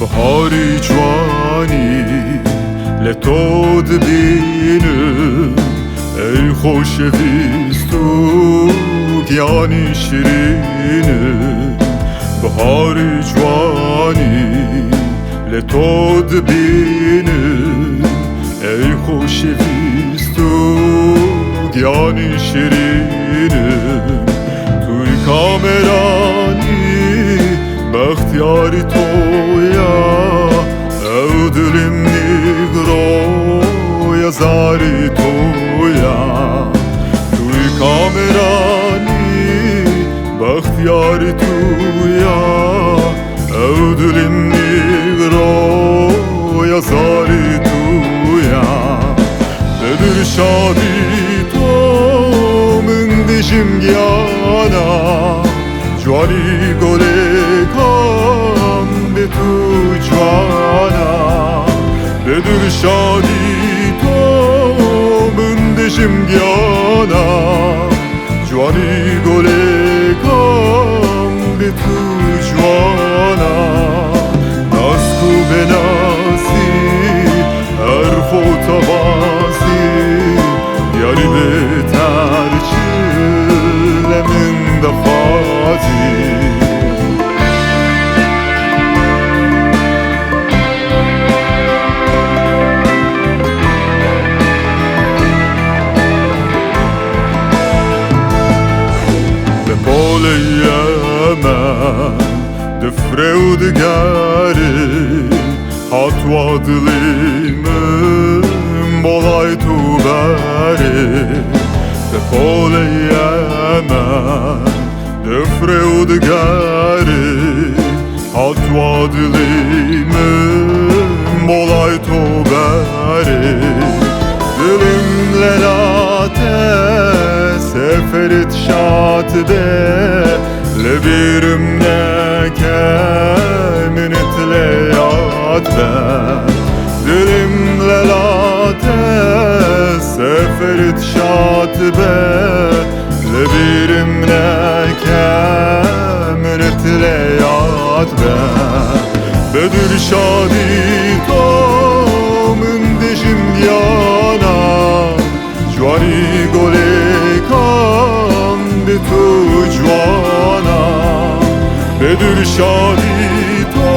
بهاری جوانی لتو دبینم ای خوشویست و گیانی شیرینم بهاری جوانی لتو دبینم ای خوشویست و گیانی شیرینم توی کامرانی بختیاری تویا او دلم نیگرو یا زاری تویا توی کامرانی بختیاری تویا او دلم نیگرو یا زاری تویا بدر شادی تو من دشم گیانا جوانی گله کام به تو جوانا بدر شادی تو بندشم گیانا جوانی گله کام به تو جوانا ناز کو به نازی هر خوتا بازی یاری به ترچل من دخوازی دفره و دگری حتوا دلیمم بالای تو بری به پول یمن دفره و دگری حتوا دلیمم بالای تو بری دلم للاته سفرت شات به لبیرم نکه منت لیاد به دلم للاته سفرت شات به لبیرم نکه منت لیاد به بدر شادی تو من دشم گیانا جوانی گله کام به تو جوانا بدر شادی تو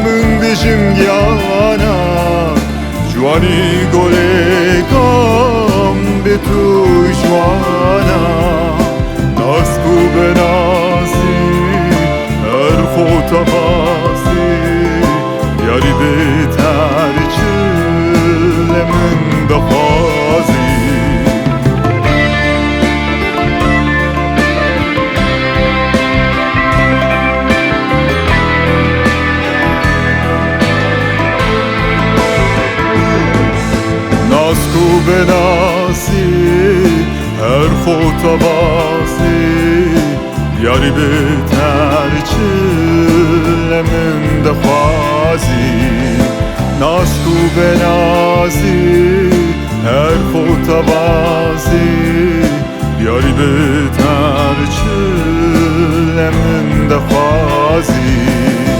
من دشم گیانا جوانی گله کام به تو جوانا ناز کو به نازی هر خوتا بازی یاری به ترچل من بخوازی کو بناسی هر خوتا بازی یاری به ترچل من دخوازی ناز کو بنازی هر خوتا بازی یاری به ترچل من دخوازی